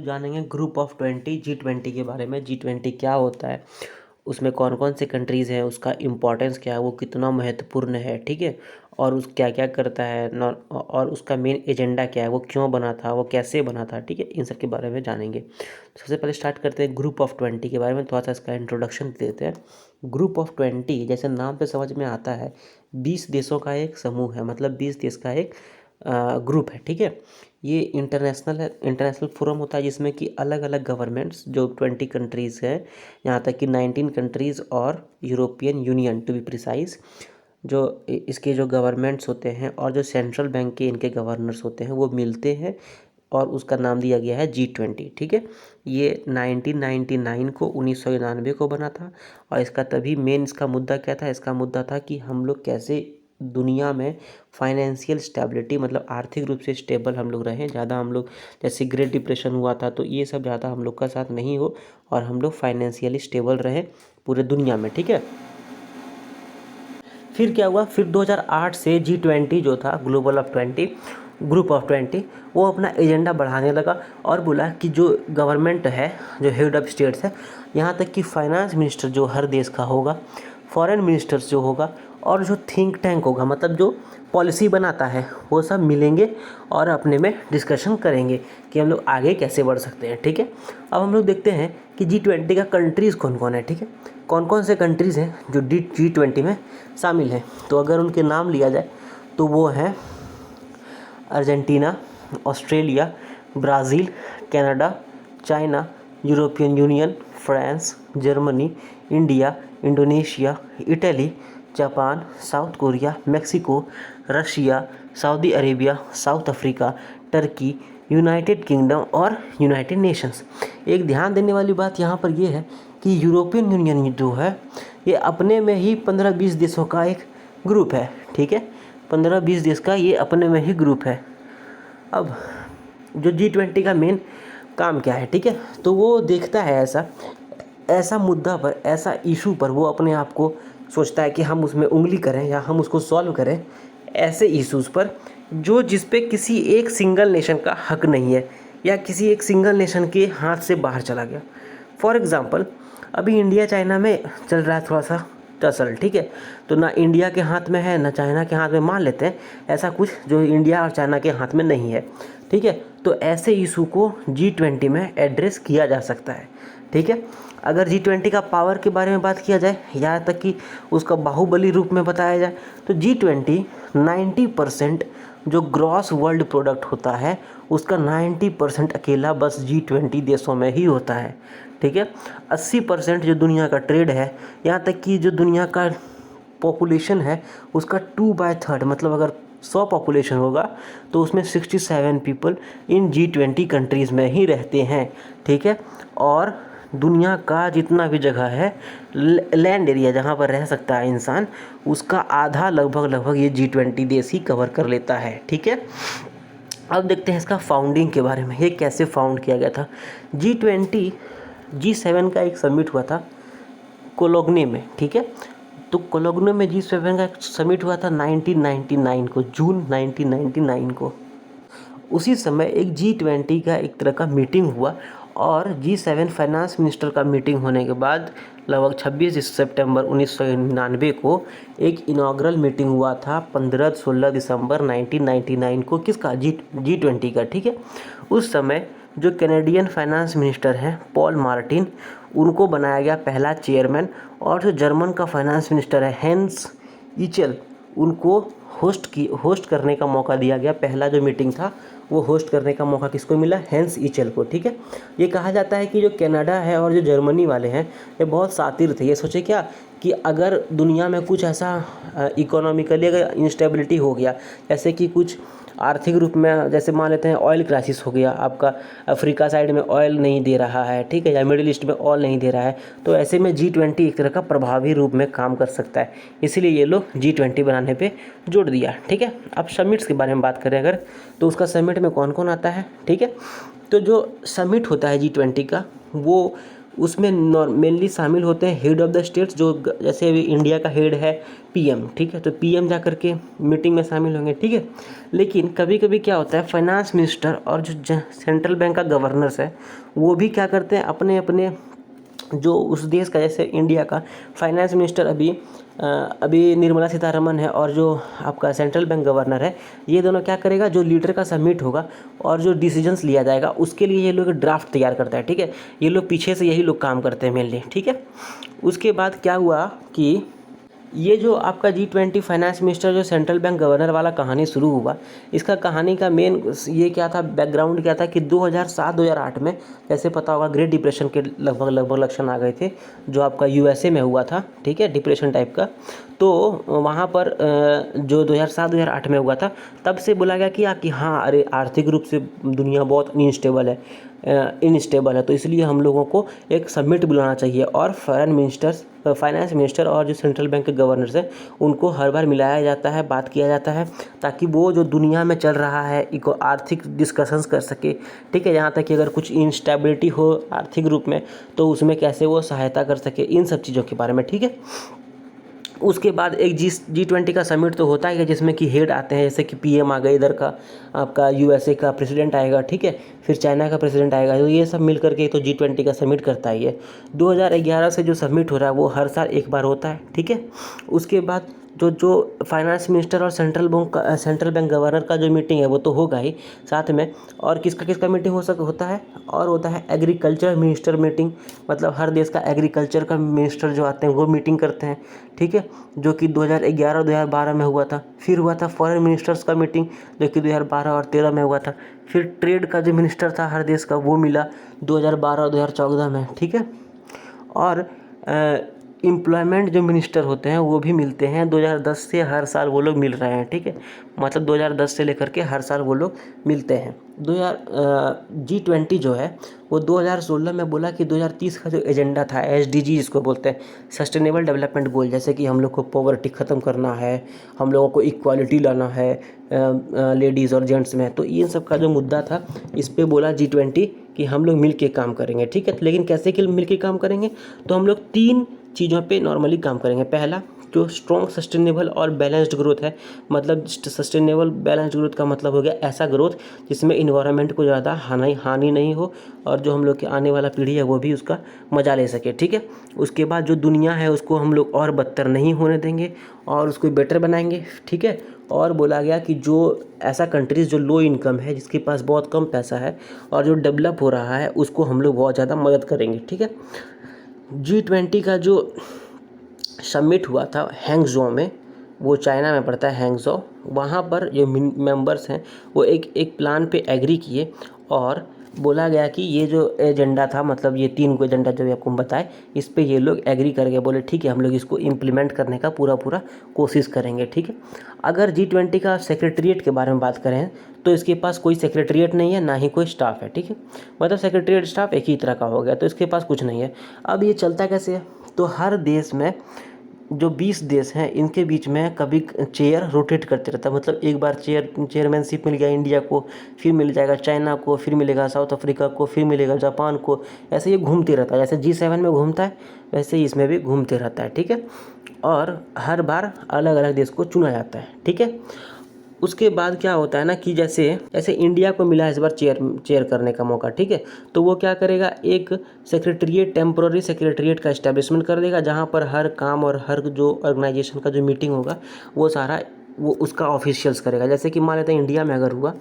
जानेंगे group of 20 G20 के बारे में। G20 क्या होता है, उसमें कौन कौन से कंट्रीज़ हैं, उसका इम्पोर्टेंस क्या है, वो कितना महत्वपूर्ण है, ठीक है। और उस क्या क्या करता है और उसका मेन एजेंडा क्या है, वो क्यों बना था, वो कैसे बना था, ठीक है। इन सब के बारे में जानेंगे। सबसे पहले स्टार्ट करते हैं ग्रुप ऑफ 20 के बारे में, थोड़ा सा इसका इंट्रोडक्शन देते हैं। ग्रुप ऑफ 20 जैसे नाम पे समझ में आता है 20 देशों का एक समूह है, मतलब 20 देश का एक ग्रुप है, ठीक है। ये इंटरनेशनल फोरम होता है जिसमें कि अलग अलग गवर्नमेंट्स जो 20 कंट्रीज़ हैं, यहाँ तक कि 19 कंट्रीज़ और European Union to be precise, जो इसके जो गवर्नमेंट्स होते हैं और जो सेंट्रल बैंक के इनके गवर्नर्स होते हैं वो मिलते हैं और उसका नाम दिया गया है G20, ठीक है। ये 1999 को 1999 को बना था और इसका तभी मेन इसका मुद्दा क्या था, इसका मुद्दा था कि हम लोग कैसे दुनिया में फाइनेंशियल स्टेबिलिटी, मतलब आर्थिक रूप से स्टेबल हम लोग रहें। ज़्यादा हम लोग जैसे ग्रेट डिप्रेशन हुआ था तो ये सब ज़्यादा हम लोग का साथ नहीं हो और हम लोग फाइनेंशियली स्टेबल रहें पूरे दुनिया में, ठीक है। फिर क्या हुआ, फिर 2008 से G20 जो था ग्लोबल ऑफ 20 ग्रुप ऑफ 20 वो अपना एजेंडा बढ़ाने लगा और बोला कि जो गवर्नमेंट है, जो हेड ऑफ स्टेट्स है, यहाँ तक कि फाइनेंस मिनिस्टर जो हर देश का होगा, फॉरेन मिनिस्टर्स जो होगा और जो थिंक टैंक होगा, मतलब जो पॉलिसी बनाता है, वो सब मिलेंगे और अपने में डिस्कशन करेंगे कि हम लोग आगे कैसे बढ़ सकते हैं, ठीक है। अब हम लोग देखते हैं कि G20 का कंट्रीज़ कौन कौन है, ठीक है। कौन कौन से कंट्रीज़ हैं जो G20 में शामिल हैं। तो अगर उनके नाम लिया जाए तो वो हैं Argentina, Australia, Brazil, Canada, China, European union, France, Germany, India, Indonesia, Italy, Japan, south Korea, Mexico, Russia, Saudi Arabia, south Africa, Turkey, United kingdom और यूनाइटेड नेशंस। एक ध्यान देने वाली बात यहाँ पर यह है कि यूरोपियन यूनियन जो है ये अपने में ही 15-20 देशों का एक ग्रुप है, ठीक है। 15-20 देश का ये अपने में ही ग्रुप है। अब जो G20 का मेन काम क्या है, ठीक है, तो वो देखता है ऐसा मुद्दा पर, ऐसा इशू पर वो अपने आप को सोचता है कि हम उसमें उंगली करें या हम उसको सॉल्व करें, ऐसे इश्यूज़ पर जो जिस पे किसी एक सिंगल नेशन का हक नहीं है या किसी एक सिंगल नेशन के हाथ से बाहर चला गया। फॉर एग्ज़ाम्पल अभी इंडिया चाइना में चल रहा है थोड़ा सा टसल, ठीक है। तो ना इंडिया के हाथ में है ना चाइना के हाथ में, मान लेते हैं ऐसा कुछ जो इंडिया और चाइना के हाथ में नहीं है, ठीक है। तो ऐसे इशू को G20 में एड्रेस किया जा सकता है, ठीक है। अगर G20 का पावर के बारे में बात किया जाए, यहाँ तक कि उसका बाहुबली रूप में बताया जाए, तो G20 90% जो ग्रॉस वर्ल्ड प्रोडक्ट होता है उसका 90% अकेला बस G20 देशों में ही होता है, ठीक है। 80% जो दुनिया का ट्रेड है, यहाँ तक कि जो दुनिया का पॉपुलेशन है उसका 2/3, मतलब अगर 100 पॉपुलेशन होगा तो उसमें 67 पीपल इन G20 कंट्रीज़ में ही रहते हैं, ठीक है। और दुनिया का जितना भी जगह है, लैंड एरिया जहाँ पर रह सकता है इंसान, उसका आधा लगभग ये G20 देश ही कवर कर लेता है, ठीक है। अब देखते हैं इसका फाउंडिंग के बारे में, ये कैसे फाउंड किया गया था। G20 G7 का एक समिट हुआ था कोलोग्ने में, ठीक है। तो कोलोग्ने में G7 का एक समिट हुआ था 1999 को, जून 1999 को। उसी समय एक G20 का एक तरह का मीटिंग हुआ और G7 फाइनेंस मिनिस्टर का मीटिंग होने के बाद लगभग 26 सितंबर 1999 को एक इनॉग्रल मीटिंग हुआ था 15-16 दिसंबर 1999 को, किसका, G20 का, ठीक है। उस समय जो कैनेडियन फाइनेंस मिनिस्टर हैं पॉल मार्टिन, उनको बनाया गया पहला चेयरमैन, और जो जर्मन का फाइनेंस मिनिस्टर है हेंस ईचेल, उनको होस्ट करने का मौका दिया गया। पहला जो मीटिंग था वो होस्ट करने का मौका किसको मिला, हेंस ईचेल को, ठीक है। ये कहा जाता है कि जो कनाडा है और जो जर्मनी वाले हैं ये बहुत शातिर थे। ये सोचे क्या कि अगर दुनिया में कुछ ऐसा इकोनॉमिकली अगर इंस्टेबिलिटी हो गया, जैसे कि कुछ आर्थिक रूप में, जैसे मान लेते हैं ऑयल क्राइसिस हो गया, आपका अफ्रीका साइड में ऑयल नहीं दे रहा है, ठीक है, या मिडिल ईस्ट में ऑयल नहीं दे रहा है, तो ऐसे में G20 एक तरह का प्रभावी रूप में काम कर सकता है। इसीलिए ये लोग G20 बनाने पे जोड़ दिया, ठीक है। अब समिट्स के बारे में बात करें अगर, तो उसका समिट में कौन कौन आता है, ठीक है। तो जो समिट होता है G20 का, वो उसमें मेनली शामिल होते हैं हेड ऑफ़ द स्टेट्स, जो जैसे अभी इंडिया का हेड है पीएम, ठीक है, तो पीएम जा कर के मीटिंग में शामिल होंगे, ठीक है। लेकिन कभी कभी क्या होता है, फाइनेंस मिनिस्टर और जो सेंट्रल बैंक का गवर्नर्स है वो भी क्या करते हैं, अपने अपने जो उस देश का, जैसे इंडिया का फाइनेंस मिनिस्टर अभी निर्मला सीतारमन है, और जो आपका सेंट्रल बैंक गवर्नर है, ये दोनों क्या करेगा, जो लीडर का समिट होगा और जो डिसीजंस लिया जाएगा उसके लिए ये लोग ड्राफ्ट तैयार करता है, ठीक है। ये लोग पीछे से यही लोग काम करते हैं मेनली, ठीक है। उसके बाद क्या हुआ कि ये जो आपका G20 फाइनेंस मिनिस्टर जो सेंट्रल बैंक गवर्नर वाला कहानी शुरू हुआ, इसका कहानी का मेन ये क्या था, बैकग्राउंड क्या था कि 2007-2008 में, जैसे पता होगा, ग्रेट डिप्रेशन के लगभग लक्षण आ गए थे, जो आपका यूएसए में हुआ था, ठीक है, डिप्रेशन टाइप का। तो वहाँ पर जो 2007-2008 में हुआ था, तब से बोला गया कि हाँ, अरे आर्थिक रूप से दुनिया बहुत इनस्टेबल है, तो इसलिए हम लोगों को एक समिट बुलाना चाहिए, और फाइनेंस मिनिस्टर और जो सेंट्रल बैंक के गवर्नर्स हैं उनको हर बार मिलाया जाता है, बात किया जाता है, ताकि वो जो दुनिया में चल रहा है इको आर्थिक डिस्कशंस कर सके, ठीक है। यहाँ तक कि अगर कुछ इंस्टेबिलिटी हो आर्थिक रूप में तो उसमें कैसे वो सहायता कर सके, इन सब चीज़ों के बारे में, ठीक है। उसके बाद एक G20 का समिट तो होता है जिसमें कि हेड आते हैं, जैसे कि पीएम आ गए, इधर का आपका यूएसए का प्रेसिडेंट आएगा, ठीक है, फिर चाइना का प्रेसिडेंट आएगा, तो ये सब मिल करके तो G20 का समिट करता है। ये 2011 से जो समिट हो रहा है वो हर साल एक बार होता है, ठीक है। उसके बाद जो फाइनेंस मिनिस्टर और सेंट्रल बैंक गवर्नर का जो मीटिंग है वो तो होगा ही साथ में, और किसका मीटिंग होता है, और होता है एग्रीकल्चर मिनिस्टर मीटिंग, मतलब हर देश का एग्रीकल्चर का मिनिस्टर जो आते हैं वो मीटिंग करते हैं, ठीक है, जो कि 2011-2012 में हुआ था। फिर हुआ था फॉरेन मिनिस्टर्स का मीटिंग, जो कि 2012 और 2013 में हुआ था। फिर ट्रेड का जो मिनिस्टर था हर देश का वो मिला 2012 और 2014 में, ठीक है। और एम्प्लॉयमेंट जो मिनिस्टर होते हैं वो भी मिलते हैं 2010 से, हर साल वो लोग मिल रहे हैं, ठीक है, मतलब 2010 से लेकर के हर साल वो लोग मिलते हैं। G20 जो है वो 2016 में बोला कि 2030 का जो एजेंडा था, SDG जिसको बोलते हैं, सस्टेनेबल डेवलपमेंट गोल, जैसे कि हम लोग को पॉवर्टी ख़त्म करना है, हम लोगों को इक्वालिटी लाना है लेडीज़ और जेंट्स में, तो इन सब का जो मुद्दा था इस पे बोला G20 कि हम लोग मिल के काम करेंगे, ठीक है। लेकिन कैसे कि मिल के काम करेंगे, तो हम लोग 3 चीज़ों पे नॉर्मली काम करेंगे। पहला, जो स्ट्रॉन्ग सस्टेनेबल और बैलेंस्ड ग्रोथ है, मतलब सस्टेनेबल बैलेंस्ड ग्रोथ का मतलब हो गया ऐसा ग्रोथ जिसमें इन्वायरमेंट को ज़्यादा हानि नहीं हो, और जो हम लोग की आने वाला पीढ़ी है वो भी उसका मज़ा ले सके, ठीक है। उसके बाद जो दुनिया है उसको हम लोग और बदतर नहीं होने देंगे और उसको बेटर बनाएंगे, ठीक है। और बोला गया कि जो ऐसा कंट्रीज़ जो लो इनकम है, जिसके पास बहुत कम पैसा है और जो डेवलप हो रहा है, उसको हम लोग बहुत ज़्यादा मदद करेंगे, ठीक है। G20 का जो समिट हुआ था हैंगजो में, वो चाइना में पड़ता है हैंगजो, वहाँ पर जो मेंबर्स हैं वो एक प्लान पे एग्री किए, और बोला गया कि ये जो एजेंडा था, मतलब ये 3 को एजेंडा जो आपको बताए, इस पे ये लोग एग्री करके बोले ठीक है, हम लोग इसको इम्प्लीमेंट करने का पूरा कोशिश करेंगे, ठीक है। अगर G20 का सेक्रेटरीट के बारे में बात करें तो इसके पास कोई सेक्रेटरीट नहीं है, ना ही कोई स्टाफ है, ठीक है, मतलब सेक्रेटरीट स्टाफ एक ही तरह का हो गया, तो इसके पास कुछ नहीं है। अब ये चलता कैसे है, तो हर देश में जो 20 देश हैं इनके बीच में कभी चेयर रोटेट करते रहता है, मतलब एक बार चेयरमैनशिप मिल गया इंडिया को, फिर मिल जाएगा चाइना को, फिर मिलेगा साउथ अफ्रीका को, फिर मिलेगा जापान को, ऐसे ये घूमते रहता है, जैसे G7 में घूमता है वैसे ही इसमें भी घूमते रहता है, ठीक है। और हर बार अलग अलग देश को चुना जाता है, ठीक है। उसके बाद क्या होता है ना कि जैसे इंडिया को मिला है इस बार चेयर करने का मौका, ठीक है, तो वो क्या करेगा, एक टेम्पोररी सेक्रेटरीट का इस्टेब्लिशमेंट कर देगा, जहाँ पर हर काम और हर जो ऑर्गेनाइजेशन का जो मीटिंग होगा वो सारा वो उसका ऑफिशियल्स करेगा। जैसे कि मान लेते हैं इंडिया में अगर हुआ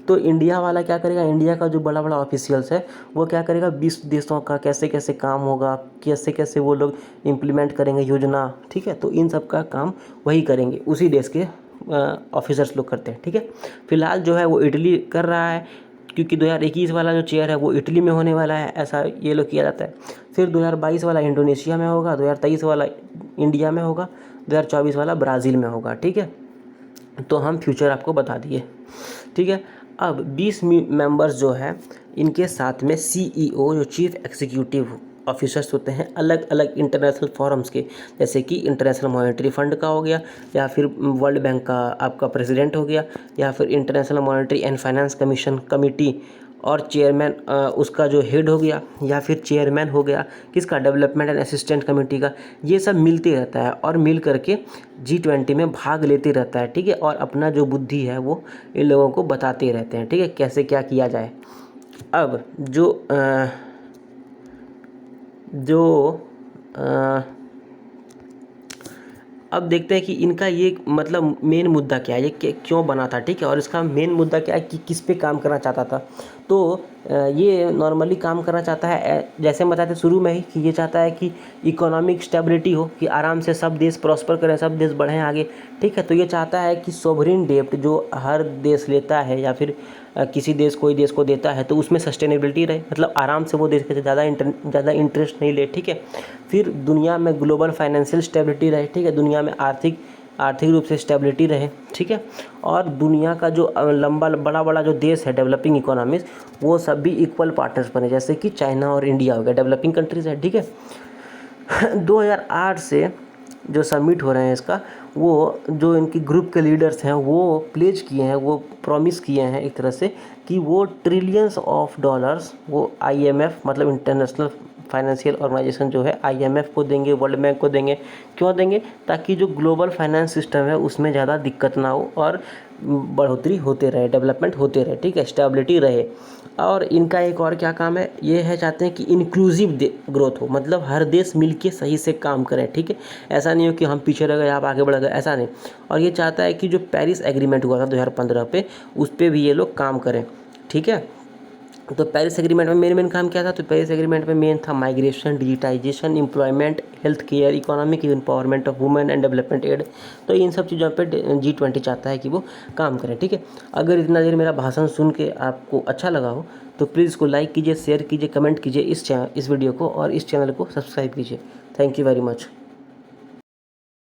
तो इंडिया वाला क्या करेगा, इंडिया का जो बड़ा ऑफिशियल्स है वो क्या करेगा, 20 देशों का कैसे कैसे काम होगा, कैसे कैसे वो लोग इम्प्लीमेंट करेंगे योजना, ठीक है, तो इन सब का काम वही करेंगे, उसी देश के ऑफिसर्स लोग करते हैं, ठीक है। फिलहाल जो है वो इटली कर रहा है, क्योंकि 2021 वाला जो चेयर है वो इटली में होने वाला है, ऐसा ये लोग किया जाता है। फिर 2022 वाला इंडोनेशिया में होगा, 2023 वाला इंडिया में होगा, 2024 वाला ब्राज़ील में होगा, ठीक है। तो हम फ्यूचर आपको बता दिए, ठीक है। अब 20 मेंबर्स जो है इनके साथ में CEO जो चीफ एग्जीक्यूटिव ऑफिसर्स होते हैं अलग अलग इंटरनेशनल फोरम्स के, जैसे कि इंटरनेशनल मॉनेटरी फंड का हो गया, या फिर वर्ल्ड बैंक का आपका प्रेसिडेंट हो गया, या फिर international monetary and finance commission committee और चेयरमैन उसका जो हेड हो गया या फिर चेयरमैन हो गया किसका, डेवलपमेंट एंड असिस्टेंट कमेटी का, ये सब मिलते रहता है और मिल करके G20 में भाग लेते रहता है, ठीक है। और अपना जो बुद्धि है वो इन लोगों को बताते रहते हैं, ठीक है, कैसे क्या किया जाए। अब अब देखते हैं कि इनका ये मतलब मेन मुद्दा क्या है, ये क्यों बना था, ठीक है, और इसका मेन मुद्दा क्या है कि किस पे काम करना चाहता था। तो ये नॉर्मली काम करना चाहता है, जैसे हम बताते शुरू में ही, कि ये चाहता है कि इकोनॉमिक स्टेबिलिटी हो, कि आराम से सब देश प्रॉस्पर करें, सब देश बढ़ें आगे, ठीक है। तो ये चाहता है कि सोवरेन डेब्ट जो हर देश लेता है या फिर किसी देश कोई देश को देता है तो उसमें सस्टेनेबिलिटी रहे, मतलब आराम से वो देश के ज़्यादा इंटरेस्ट नहीं ले, ठीक है। फिर दुनिया में ग्लोबल फाइनेंशियल स्टेबिलिटी रहे, ठीक है, दुनिया में आर्थिक रूप से स्टेबिलिटी रहे, ठीक है। और दुनिया का जो बड़ा जो देश है डेवलपिंग इकोनॉमीज, वो सब भी इक्वल पार्टनर्स बने, जैसे कि चाइना और इंडिया हो गया, डेवलपिंग कंट्रीज है, ठीक है। 2008 से जो समिट हो रहे हैं इसका, वो जो इनकी ग्रुप के लीडर्स हैं वो प्लेज किए हैं, वो प्रॉमिस किए हैं एक तरह से कि वो ट्रिलियंस ऑफ डॉलर्स वो IMF मतलब इंटरनेशनल फाइनेंशियल ऑर्गेनाइजेशन जो है IMF को देंगे, वर्ल्ड बैंक को देंगे। क्यों देंगे? ताकि जो ग्लोबल फाइनेंस सिस्टम है उसमें ज़्यादा दिक्कत ना हो और बढ़ोतरी होते रहे, डेवलपमेंट होते रहे, ठीक है, स्टेबिलिटी रहे। और इनका एक और क्या काम है, ये है चाहते हैं कि इंक्लूसिव ग्रोथ हो, मतलब हर देश मिलके सही से काम करें, ठीक है। ऐसा नहीं हो कि हम पीछे रह गए आप आगे बढ़ गए, ऐसा नहीं। और ये चाहता है कि जो पेरिस एग्रीमेंट हुआ था 2015 पे, उस पर भी ये लोग काम करें, ठीक है। तो पेरिस एग्रीमेंट में मेन काम क्या था? तो पेरिस एग्रीमेंट में मेन था migration, digitization, employment, health care, economic empowerment of women and development aid. तो इन सब चीज़ों पे G20 चाहता है कि वो काम करें, ठीक है। अगर इतना देर मेरा भाषण सुन के आपको अच्छा लगा हो तो प्लीज़ इसको लाइक कीजिए, शेयर कीजिए, कमेंट कीजिए इस वीडियो को, और इस चैनल को सब्सक्राइब कीजिए। Thank you very much.